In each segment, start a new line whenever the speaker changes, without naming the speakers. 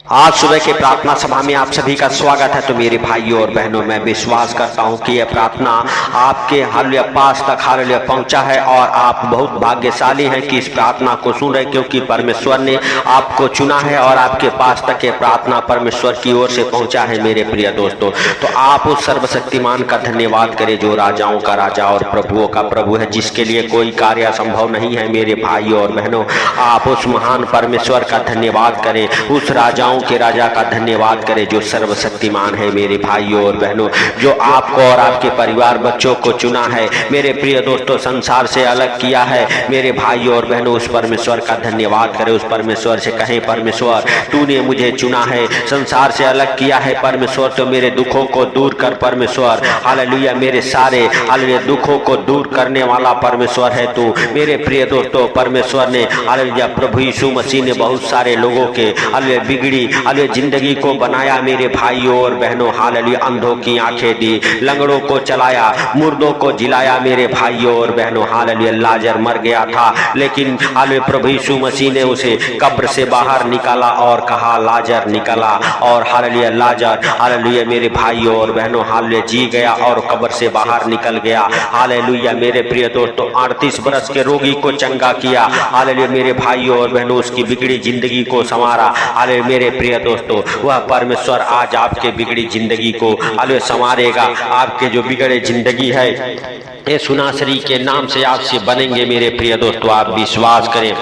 आज सुबह के प्रार्थना सभा में आप सभी का स्वागत है। तो मेरे भाइयों और बहनों, मैं विश्वास करता हूं कि यह प्रार्थना आपके हालेलुया पास तक हालेलुया पहुंचा है और आप बहुत भाग्यशाली हैं कि इस प्रार्थना को सुन रहे, क्योंकि परमेश्वर ने आपको चुना है और आपके पास तक ये प्रार्थना परमेश्वर की ओर से पहुंचा है। मेरे प्रिय दोस्तों, तो आप उस सर्वशक्तिमान का धन्यवाद करें जो राजाओं का राजा और प्रभुओं का प्रभु है, जिसके लिए कोई कार्य असंभव नहीं है। मेरे भाइयों और बहनों, आप उस महान परमेश्वर का धन्यवाद करें, उस राजाओं के राजा का धन्यवाद करें जो सर्वशक्तिमान है। मेरे भाइयों और बहनों, जो आपको और आपके परिवार बच्चों को चुना है, मेरे प्रिय दोस्तों, संसार से अलग किया है। मेरे भाइयों और बहनों, उस परमेश्वर का धन्यवाद करें। उस परमेश्वर से कहें, परमेश्वर तूने मुझे चुना है, संसार से अलग किया है। परमेश्वर तो मेरे दुखों को दूर कर। परमेश्वर हालेलुया, मेरे सारे हालेलुया दुखों को दूर करने वाला परमेश्वर है तू। मेरे प्रिय दोस्तों, परमेश्वर ने हालेलुया प्रभु यीशु मसीह ने बहुत सारे लोगों के हालेलुया बिगड़ी हालेलुया जिंदगी को बनाया। मेरे भाइयों और बहनों, हालेलुया अंधों की आंखें दी, लंगड़ों को चलाया, मुर्दों को जिलाया। मेरे भाइयों और बहनों, हालेलुया लाजर मर गया था, लेकिन हालेलुया प्रभु यीशु मसीह ने उसे कब्र से बाहर निकाला और कहा लाजर निकला, और हालेलुया लाजर हालेलुया मेरे भाइयों और बहनों हालेलुया जी गया और कब्र से बाहर निकल गया। हालेलुया मेरे प्रिय दोस्तों, 38 बरस के रोगी को चंगा किया। हालेलुया मेरे भाइयों और बहनों, उसकी बिगड़ी जिंदगी को संवारा। हालेलुया मेरे प्रिय दोस्तों, वह परमेश्वर आज आपके बिगड़ी जिंदगी को हालेलुया संवारेगा। आपके जो बिगड़े जिंदगी है, यीशु नासरी के नाम से आपसे बनेंगे। मेरे प्रिय दोस्तों, आप विश्वास करें,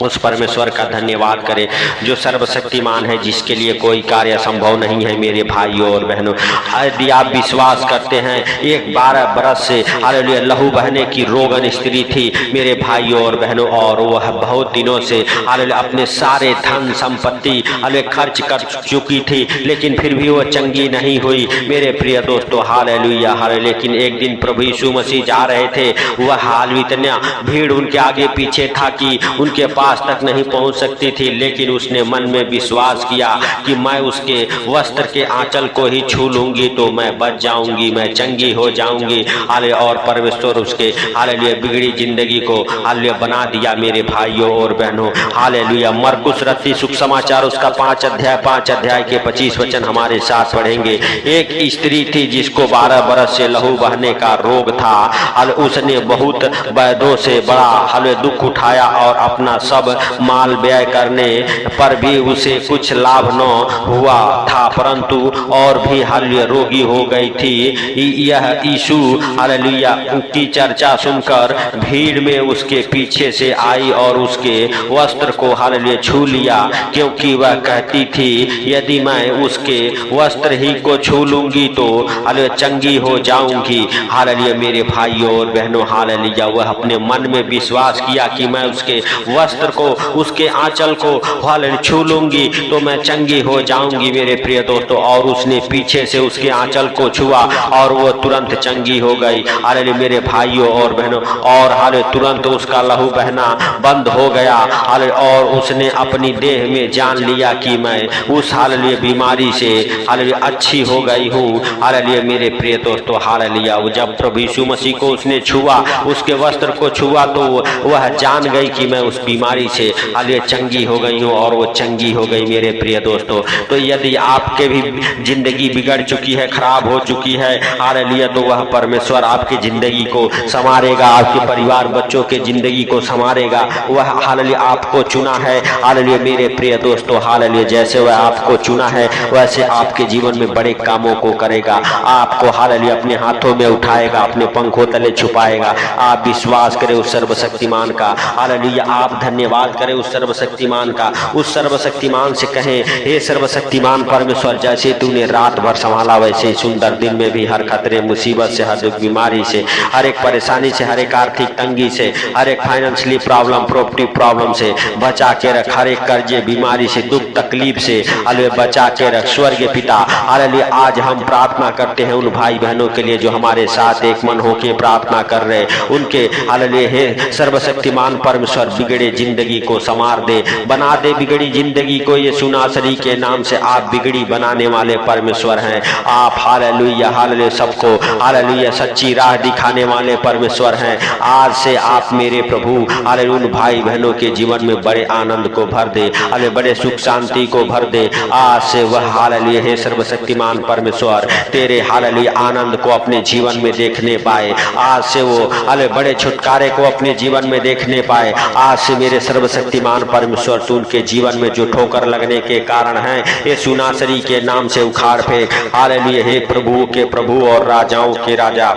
उस परमेश्वर का धन्यवाद करें जो सर्वशक्तिमान है, जिसके लिए कोई कार्य संभव नहीं है। मेरे भाइयों और बहनों, यदि आप विश्वास करते हैं, एक 12 बरस से हालेलुया लहू बहने की रोगन स्त्री थी मेरे भाइयों और बहनों, और वह बहुत दिनों से हालेलुया अपने सारे धन संपत्ति हालेलुया खर्च कर चुकी थी, लेकिन फिर भी वह चंगी नहीं हुई। मेरे प्रिय दोस्तों, हालेलुया हालेलुया। लेकिन एक दिन प्रभु यीशु मसीह जा रहे थे, वह हालेलुया इतना भीड़ उनके आगे पीछे था कि उनके पास तक नहीं पहुंच सकती थी, लेकिन उसने मन में विश्वास किया कि मैं उसके वस्त्र के आंचल को ही छू लूंगी तो मैं बच जाऊंगी, मैं चंगी हो जाऊंगी। हालेलुया, और परमेश्वर उसके हालेलुया बिगड़ी जिंदगी को हालेलुया बना दिया। मेरे भाइयों और बहनों, हालेलुया मरकुस रत्ती सुख समाचार उसका 5 अध्याय के 25 वचन हमारे साथ पढ़ेंगे। एक स्त्री थी जिसको 12 बरस से लहू बहने का रोग था। उसने बहुत वैद्यों से बड़ा हालेलुया दुख उठाया और अपना सब माल व्यय करने पर भी उसे कुछ लाभ न हुआ था, परंतु और भी हालेलुया रोगी हो गई थी। यह यीशु हालेलुया की चर्चा सुनकर भीड़ में उसके पीछे से आई और उसके वस्त्र को हालेलुया छू लिया, क्योंकि वह कहती थी यदि मैं उसके वस्त्र ही को छू लूंगी तो हालेलुया चंगी हो जाऊंगी। हालेलुया मेरे भाइयों और बहनों, हालेलुया वह अपने मन में विश्वास किया कि मैं उसके वस्त्र को, उसके आंचल को हालेलुया छू लूंगी तो मैं चंगी हो जाऊंगी। मेरे प्रिय दोस्तों, और उसने पीछे से उसके आंचल को छुआ और वो तुरंत चंगी हो गई। हालेलुया मेरे भाइयों और बहनों, और हालेलुया तुरंत उसका लहू बहना बंद हो गया। हालेलुया, और उसने अपनी देह में जान लिया कि मैं उस हालेलुया बीमारी से हालेलुया अच्छी हो गई हूँ। हालेलुया मेरे प्रिय दोस्तों, हालेलुया जब प्रभु यीशु मसीह को उसने छुआ, उसके वस्त्र को छुआ, तो वह जान गई कि मैं उस बीमारी से हालेलुया चंगी हो गई हूँ, और वो चंगी हो गई। मेरे प्रिय दोस्तों, तो यदि आपके भी जिंदगी बिगड़ चुकी है, खराब हो चुकी है, हालेलुया, तो वह परमेश्वर आपकी जिंदगी को संवारेगा, आपके परिवार बच्चों के जिंदगी को संवारेगा। वह हालेलुया आपको चुना है। हालेलुया मेरे प्रिय दोस्तों, हालेलुया जैसे वह आपको चुना है वैसे आपके जीवन में बड़े कामों को करेगा। आपको हालेलुया अपने हाथों में उठाएगा, अपने पंखों तले छुपाएगा। आप विश्वास करें उस सर्वशक्तिमान का। हालेलुया, आप धन्यवाद करें उस सर्वशक्तिमान का। उस सर्वशक्तिमान से कहें, हे सर्वशक्तिमान परमेश्वर, जैसे तूने रात भर संभाला वैसे सुंदर दिन में भी हर खतरे मुसीबत से, हर एक बीमारी से, हर एक परेशानी से, हर एक आर्थिक तंगी से, हर एक फाइनेंशियली प्रॉब्लम, प्रॉपर्टी प्रॉब्लम से बचा के रख, हर एक कर्जे बीमारी से, दुख तकलीफ से हालेलुया बचा के रख। स्वर्गीय पिता, हालेलुया आज हम प्रार्थना करते हैं उन भाई बहनों के लिए जो हमारे साथ एक मन होकर प्रार्थना कर रहे, उनके हालेलुया हे सर्वशक्तिमान परमेश्वर बिगड़े जिंदगी जिंदगी को संवार दे, बना दे बिगड़ी जिंदगी को यीशु नासरी के नाम से। आप बिगड़ी बनाने वाले परमेश्वर हैं आप। हालेलुया हालेलुया, सबको हालेलुया सच्ची राह दिखाने वाले परमेश्वर हैं। आज से आप मेरे प्रभु हालेलुया उन भाई बहनों के जीवन में बड़े आनंद को भर दे, हालेलुया बड़े सुख शांति को भर दे। आज से वह हालेलुया हे सर्वशक्तिमान परमेश्वर तेरे हालेलुया आनंद को अपने जीवन में देखने पाए। आज से वो हालेलुया बड़े छुटकारे को अपने जीवन में देखने पाए। आज से मेरे सर्वशक्तिमान परमेश्वर तू उनके जीवन में जो ठोकर लगने के कारण है यीशु नासरी के नाम से उखाड़ फेंक। हालेलुया हे प्रभु के प्रभु और राजाओं के राजा,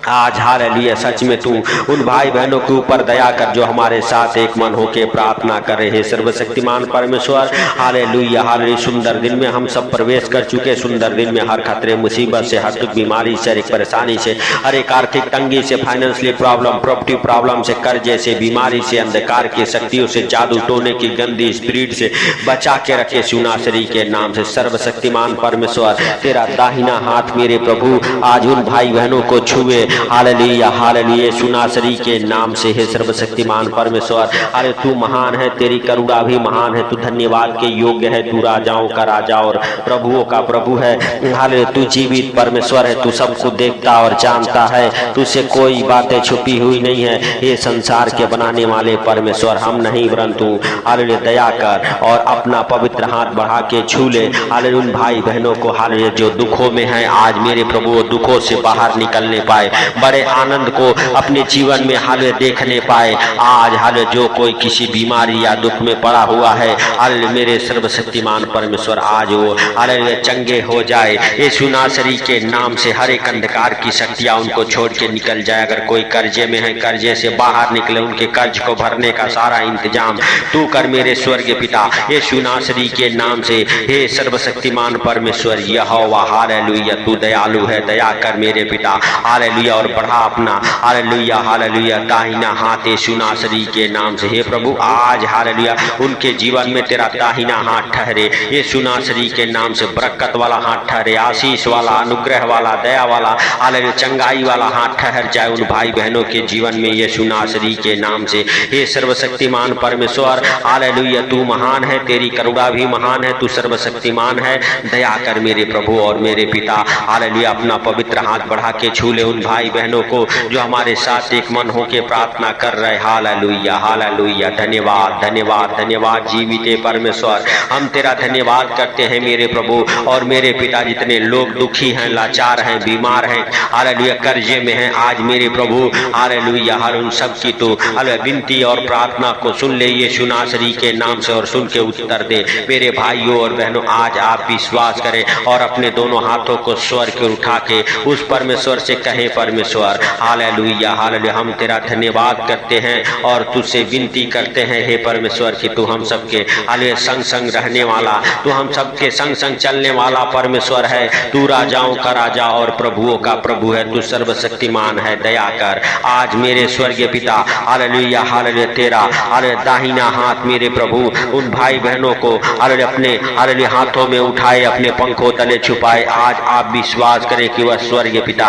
आज हालेलुया सच में तू उन भाई बहनों के ऊपर दया कर जो हमारे साथ एक मन होके प्रार्थना कर रहे हैं। सर्वशक्तिमान परमेश्वर हालेलुया हालेलुया, सुंदर दिन में हम सब प्रवेश कर चुके। सुंदर दिन में हर खतरे मुसीबत से, हर दुख बीमारी से, हर एक परेशानी से, हर एक आर्थिक तंगी से, फाइनेंशियली प्रॉब्लम, प्रॉपर्टी प्रॉब्लम से, कर्जे से, बीमारी से, अंधकार की शक्तियों से, जादू टोने की गंदी स्पिरिट से बचा के रखे यीशु नासरी के नाम से। सर्वशक्तिमान परमेश्वर तेरा दाहिना हाथ मेरे प्रभु आज उन भाई बहनों को छुए। हालेलुया हालेलुया यीशु नासरी के नाम से। हे सर्वशक्तिमान परमेश्वर अरे तू महान है, तेरी करुणा भी महान है, तू धन्यवाद के योग्य है, तू राजाओं का राजा और प्रभुओं का प्रभु है। हालेलुया तू जीवित परमेश्वर है, तू सबको देखता और जानता है, तुझसे कोई बातें छुपी हुई नहीं है। ये संसार के बनाने वाले परमेश्वर हम नहीं परंतु हालेलुया दया कर और अपना पवित्र हाथ बढ़ा के छू ले। हालेलुया उन भाई बहनों को हालेलुया जो दुखों में है आज मेरे प्रभु वो दुखों से बाहर निकलने पाए, बड़े आनंद को अपने जीवन में हालेलुया देखने पाए। आज हालेलुया जो कोई किसी बीमारी या दुख में पड़ा हुआ है हालेलुया मेरे सर्वशक्तिमान परमेश्वर आज वो हालेलुया चंगे हो जाए यीशु नासरी के नाम से। हर एक अंधकार की शक्तियां उनको छोड़ के निकल जाए। अगर कोई कर्जे में है कर्जे से बाहर निकले, उनके कर्ज को भरने का सारा इंतजाम तू कर मेरे स्वर्गीय पिता यीशु नासरी के नाम से। हे सर्वशक्तिमान परमेश्वर यहोवा हालेलुया तू दयालु है, दया कर मेरे पिता हालेलुया और बढ़ा अपना हालेलुया हालेलुया दाहिना हाथ यीशु नासरी के नाम से। हे प्रभु आज हालेलुया उनके जीवन में तेरा दाहिना हाथ ठहरे यीशु नासरी के नाम से। बरकत वाला हाथ ठहरे, आशीष वाला, अनुग्रह वाला, दया वाला हालेलुया चंगाई वाला हाथ ठहर जाए उन भाई बहनों के जीवन में यीशु नासरी के नाम से। हे सर्वशक्तिमान परमेश्वर हालेलुया तू महान है, तेरी करुणा भी महान है, तू सर्वशक्तिमान है, दया कर मेरे प्रभु और मेरे पिता हालेलुया। अपना पवित्र हाथ बढ़ा के छू ले उन भाई बहनों को जो हमारे साथ एक मन होके प्रार्थना कर रहे। हालेलुया हालेलुया धन्यवाद धन्यवाद धन्यवाद जीवित परमेश्वर हम तेरा धन्यवाद करते हैं मेरे प्रभु और मेरे पिता। जितने लोग दुखी हैं, लाचार हैं, बीमार हैं, हालेलुया कर्जे में हैं, आज मेरे प्रभु हालेलुया हर उन सब की तो हालेलुया विनती और प्रार्थना को सुन ले यीशु नासरी के नाम से और सुन के उत्तर दे। मेरे भाइयों और बहनों आज आप विश्वास करें और अपने दोनों हाथों को स्वर के उठा के उस परमेश्वर से कहे परमेश्वर हालेलुया हालेलुया हम तेरा धन्यवाद करते हैं और तुझसे विनती करते हैं हे परमेश्वर कि तू हम सबके हालेलुया संग संग रहने वाला, तू हम सबके संग संग चलने वाला परमेश्वर है। तू राजाओं का राजा और प्रभुओं का प्रभु है, तू सर्वशक्तिमान है, दया कर। आज मेरे स्वर्गीय पिता हालेलुया हालेलुया तेरा हालेलुया दाहिना हाथ मेरे प्रभु उन भाई बहनों को हालेलुया अपने हालेलुया हाथों में उठाए, अपने पंखों तले छुपाए। आज आप विश्वास करें कि वह स्वर्गीय पिता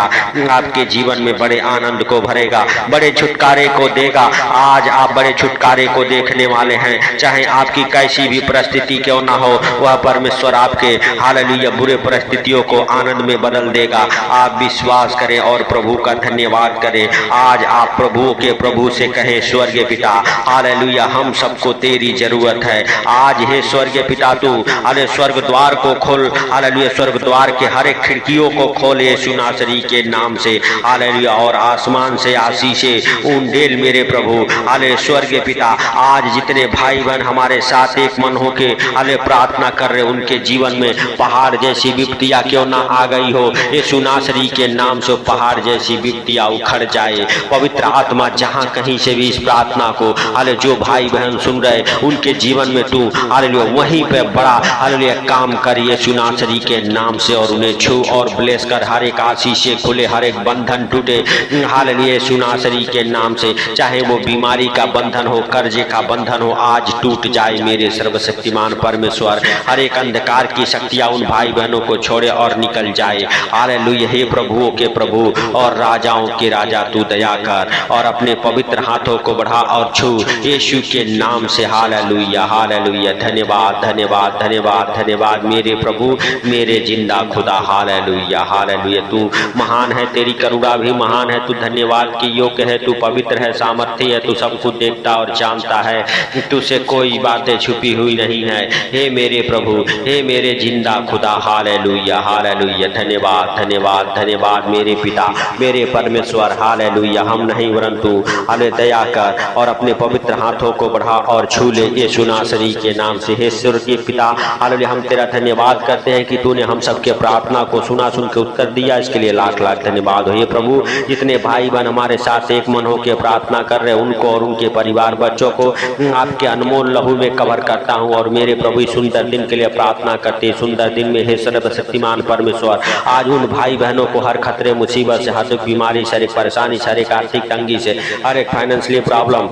आपके जीवन में बड़े आनंद को भरेगा, बड़े छुटकारे को देगा। आज आप बड़े छुटकारे को देखने वाले हैं, चाहे आपकी कैसी भी परिस्थिति क्यों ना हो, वह परमेश्वर आपके हालेलुया बुरे परिस्थितियों को आनंद में बदल देगा। आप विश्वास करें और प्रभु का धन्यवाद करें। आज आप प्रभु के प्रभु से कहें स्वर्गीय पिता हालेलुया हम सबको तेरी जरूरत है। आज हे स्वर्गीय पिता तू हालेलुया स्वर्ग द्वार को खोल, हालेलुया स्वर्ग द्वार के हर एक खिड़कियों को खोल यीशु नासरी के नाम से हालेलुया और आसमान से आशीषें उंडेल मेरे प्रभु हालेलुया स्वर्गीय पिता। आज जितने भाई बहन हमारे साथ एक मन होके हालेलुया प्रार्थना कर रहे उनके जीवन में पहाड़ जैसी विपत्तियां क्यों ना आ गई हो, यीशु नासरी के नाम से पहाड़ जैसी विपत्तियां उखड़ जाए। पवित्र आत्मा जहां कहीं से भी इस प्रार्थना को हालेलुया जो भाई बहन सुन रहे उनके जीवन में तू हालेलुया वहीं पे बड़ा हालेलुया काम कर यीशु नासरी के नाम से और उन्हें छू और ब्लेस कर। हर एक आशीषें खुले, हर एक बंधन बंधन टूटे हालेलुया यीशु नासरी के नाम से। चाहे वो बीमारी का बंधन हो, कर्जे का बंधन हो, आज टूट जाए मेरे सर्वशक्तिमान परमेश्वर। हर एक अंधकार की शक्तियां उन भाई बहनों को छोड़े और निकल जाए। हालेलुया हे प्रभुओं के प्रभु और राजाओं के राजा तू दया कर और अपने पवित्र हाथों को बढ़ा और छू यीशु के नाम से। हालेलुया हालेलुया धन्यवाद धन्यवाद धन्यवाद धन्यवाद मेरे प्रभु मेरे जिंदा खुदा। हालेलुया हालेलुया तू महान है, तेरी करुणा भी महान है, तू धन्यवाद के योग्य है, तू पवित्र है, सामर्थ्य है, तू सब कुछ देखता और जानता है, तुझसे कोई बातें छुपी हुई नहीं है। हे मेरे प्रभु हे मेरे जिंदा खुदा। हालेलुया हालेलुया धन्यवाद धन्यवाद धन्यवाद मेरे पिता मेरे परमेश्वर। हालेलुया हम नहीं परंतु हमें दया कर और अपने पवित्र हाथों को बढ़ा और छू ले यीशु नासरी के नाम से। हे स्वर्गीय पिता हालेलुया हम तेरा धन्यवाद करते हैं कि तूने हम सबके प्रार्थना को सुना, सुन के उत्तर दिया, इसके लिए लाख लाख धन्यवाद हो। हे प्रभु जितने भाई बहन हमारे साथ एक मन होकर प्रार्थना कर रहे उनको और उनके परिवार बच्चों को आपके अनमोल लहू में कवर करता हूँ और मेरे प्रभु सुंदर दिन के लिए प्रार्थना करते। सुंदर दिन में हे सर्वशक्तिमान परमेश्वर आज उन भाई बहनों को हर खतरे मुसीबत से, हर बीमारी, शारीरिक परेशानी, शारीरिक आर्थिक तंगी से, हर एक फाइनेंशियल प्रॉब्लम,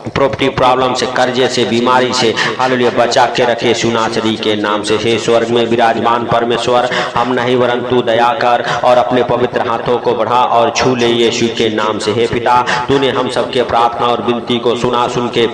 प्रॉपर्टी प्रॉब्लम से, कर्जे से, बीमारी से हालेलुया बचा के रखे यीशु नासरी के नाम से। हे स्वर्ग में विराजमान परमेश्वर हम नहीं वरंतु दया कर और अपने पवित्र हाथों को बढ़ा और छू ले यीशु के नाम से। हे पिता तूने हम सबके प्रार्थना और विनती को सुना, सुन के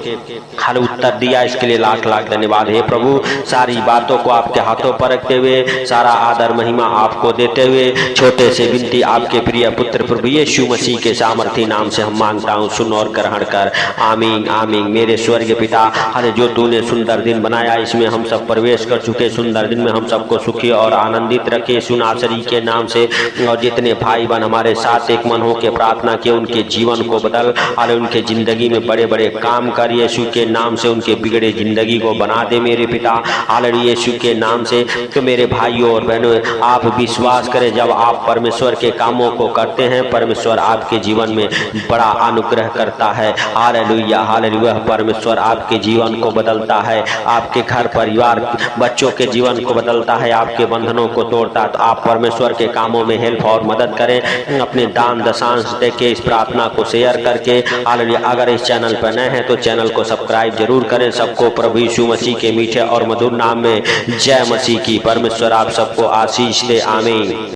हर उत्तर दिया, इसके लिए लाख लाख धन्यवाद। हे प्रभु सारी बातों को आपके हाथों पर रखते हुए सारा आदर महिमा आपको देते हुए छोटे से विनती आपके प्रिय पुत्र प्रभु यीशु मसीह के सामर्थी नाम से हम मांगता हूँ, सुन और ग्रहण कर। आमीन आमीन मेरे स्वर्गीय पिता हरे जो तूने सुंदर दिन बनाया इसमें हम सब प्रवेश कर चुके। सुंदर दिन में हम सबको सुखी और आनंदित रखे यीशु नासरी के नाम से। और जितने भाई बहन हमारे साथ एक मन होकर प्रार्थना किए उनके जीवन को बदल और उनके जिंदगी में बड़े बड़े काम कर यीशु के नाम से। उनके बिगड़े जिंदगी को बना दे मेरे पिता हालेलुया यीशु के नाम से। तो मेरे भाइयों और बहनों आप विश्वास करें जब आप परमेश्वर के कामों को करते हैं परमेश्वर आपके जीवन में बड़ा अनुग्रह करता है। हालेलुया हालेलुया परमेश्वर आपके जीवन को बदलता है, आपके घर परिवार बच्चों के जीवन को बदलता है, आपके बंधनों को तोड़ता है। तो आप परमेश्वर के कामों में हेल्प और मदद करें अपने दान दशांश देके इस प्रार्थना को शेयर करके। हालेलुया अगर इस चैनल पर नए हैं तो चैनल को सब्सक्राइब जरूर करें। सबको प्रभु यीशु मसीह के मीठे और मधुर नाम में जय मसीह की। परमेश्वर आप सबको आशीष दे। आमीन।